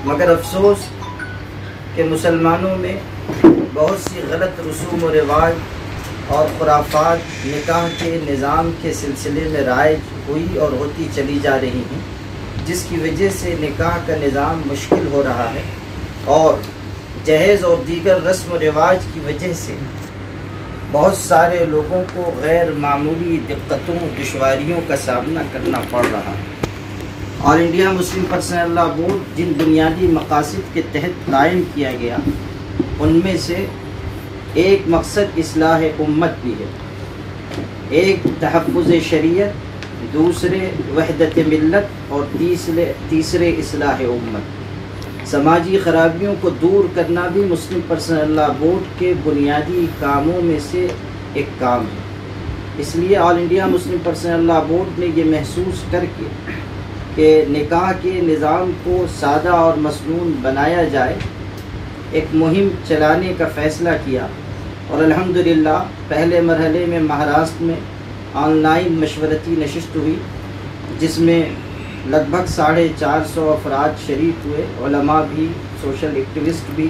مگر افسوس کہ مسلمانوں میں بہت سی غلط رسوم و رواج اور خرافات نکاح کے نظام کے سلسلے میں رائج ہوئی اور ہوتی چلی جا رہی ہیں، جس کی وجہ سے نکاح کا نظام مشکل ہو رہا ہے اور جہیز اور دیگر رسم و رواج کی وجہ سے بہت سارے لوگوں کو غیر معمولی دقتوں دشواریوں کا سامنا کرنا پڑ رہا ہے۔ All India Muslim personal law board جن بنیادی مقاصد کے تحت قائم کیا گیا ان میں سے ایک مقصد اصلاح امت بھی ہے، ایک تحفظ شریعت، دوسرے وحدت ملت اور تیسرے اصلاح امت۔ سماجی خرابیوں کو دور کرنا بھی مسلم پرسنل لاء بورڈ کے بنیادی کاموں میں سے ایک کام ہے۔ اس لیے all India Muslim personal law board نے یہ محسوس کر کے کہ نکاح کے نظام کو سادہ اور مسنون بنایا جائے، ایک مہم چلانے کا فیصلہ کیا اور الحمدللہ پہلے مرحلے میں مہاراشٹر میں آن لائن مشورتی نشست ہوئی، جس میں لگ بھگ 450 افراد شریک ہوئے، علماء بھی، سوشل ایکٹیوسٹ بھی،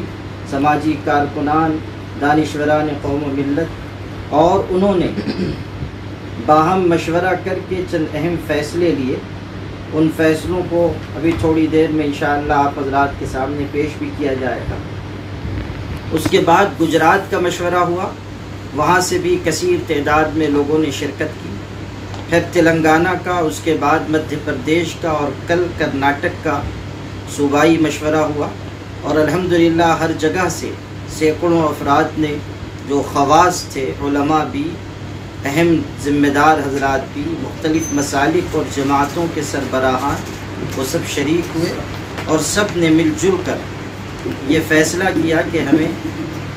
سماجی کارکنان، دانشوران قوم و ملت، اور انہوں نے باہم مشورہ کر کے چند اہم فیصلے لیے۔ ان فیصلوں کو ابھی تھوڑی دیر میں انشاءاللہ آپ حضرات کے سامنے پیش بھی کیا جائے گا۔ اس کے بعد گجرات کا مشورہ ہوا، وہاں سے بھی کثیر تعداد میں لوگوں نے شرکت کی، پھر تلنگانہ کا، اس کے بعد مدھیہ پردیش کا اور کل کرناٹک کا صوبائی مشورہ ہوا، اور الحمدللہ ہر جگہ سے سینکڑوں افراد نے، جو خواص تھے، علماء بھی، اہم ذمہ دار حضرات بھی، مختلف مسالک اور جماعتوں کے سربراہان، وہ سب شریک ہوئے اور سب نے مل جل کر یہ فیصلہ کیا کہ ہمیں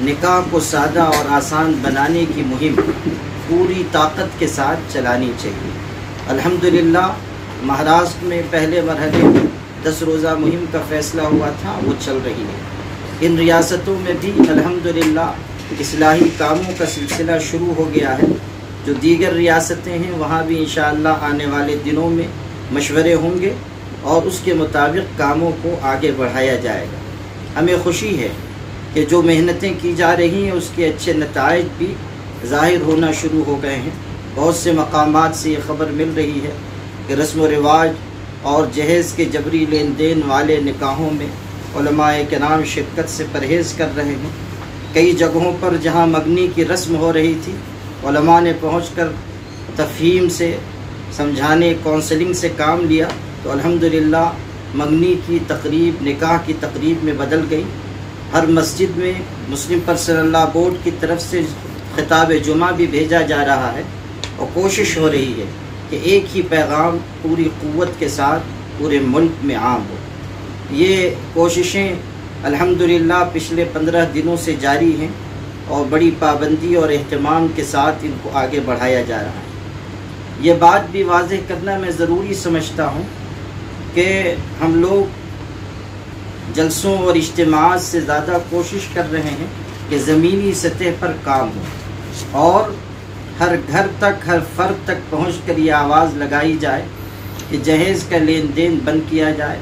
نکاح کو سادہ اور آسان بنانے کی مہم پوری طاقت کے ساتھ چلانی چاہیے۔ الحمدللہ مہاراشٹر میں پہلے مرحلے میں 10 روزہ مہم کا فیصلہ ہوا تھا، وہ چل رہی ہے۔ ان ریاستوں میں بھی الحمدللہ اصلاحی کاموں کا سلسلہ شروع ہو گیا ہے۔ جو دیگر ریاستیں ہیں وہاں بھی انشاءاللہ آنے والے دنوں میں مشورے ہوں گے اور اس کے مطابق کاموں کو آگے بڑھایا جائے گا۔ ہمیں خوشی ہے کہ جو محنتیں کی جا رہی ہیں اس کے اچھے نتائج بھی ظاہر ہونا شروع ہو گئے ہیں۔ بہت سے مقامات سے یہ خبر مل رہی ہے کہ رسم و رواج اور جہیز کے جبری لین دین والے نکاحوں میں علماء کرام شرکت سے پرہیز کر رہے ہیں۔ کئی جگہوں پر جہاں مگنی کی رسم ہو رہی تھی، علماء نے پہنچ کر تفہیم سے، سمجھانے، کونسلنگ سے کام لیا، تو الحمدللہ مگنی کی تقریب نکاح کی تقریب میں بدل گئی۔ ہر مسجد میں مسلم پرسنل لاء بورڈ کی طرف سے خطاب جمعہ بھی بھیجا جا رہا ہے، اور کوشش ہو رہی ہے کہ ایک ہی پیغام پوری قوت کے ساتھ پورے ملک میں عام ہو۔ یہ کوششیں الحمدللہ پچھلے 15 دنوں سے جاری ہیں اور بڑی پابندی اور اہتمام کے ساتھ ان کو آگے بڑھایا جا رہا ہے۔ یہ بات بھی واضح کرنا میں ضروری سمجھتا ہوں کہ ہم لوگ جلسوں اور اجتماعات سے زیادہ کوشش کر رہے ہیں کہ زمینی سطح پر کام ہو اور ہر گھر تک، ہر فرد تک پہنچ کر یہ آواز لگائی جائے کہ جہیز کا لین دین بند کیا جائے،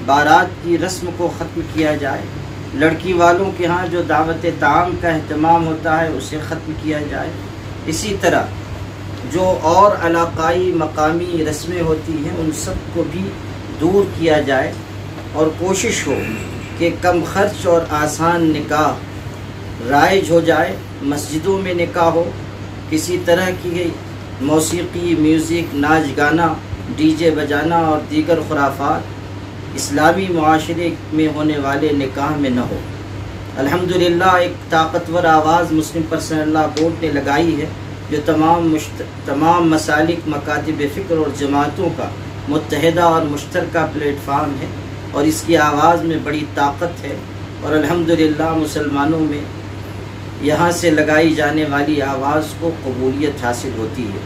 بارات کی رسم کو ختم کیا جائے، لڑکی والوں کے ہاں جو دعوت طعام کا اہتمام ہوتا ہے اسے ختم کیا جائے۔ اسی طرح جو اور علاقائی مقامی رسمیں ہوتی ہیں ان سب کو بھی دور کیا جائے، اور کوشش ہو کہ کم خرچ اور آسان نکاح رائج ہو جائے۔ مسجدوں میں نکاح ہو، کسی طرح کی موسیقی، میوزک، ناچ گانا، ڈی جے بجانا اور دیگر خرافات اسلامی معاشرے میں ہونے والے نکاح میں نہ ہو۔ الحمدللہ ایک طاقتور آواز مسلم پرسنل لاء بورڈ نے لگائی ہے، جو تمام مسالک، مکاتب فکر اور جماعتوں کا متحدہ اور مشترکہ پلیٹ فارم ہے، اور اس کی آواز میں بڑی طاقت ہے، اور الحمدللہ مسلمانوں میں یہاں سے لگائی جانے والی آواز کو قبولیت حاصل ہوتی ہے۔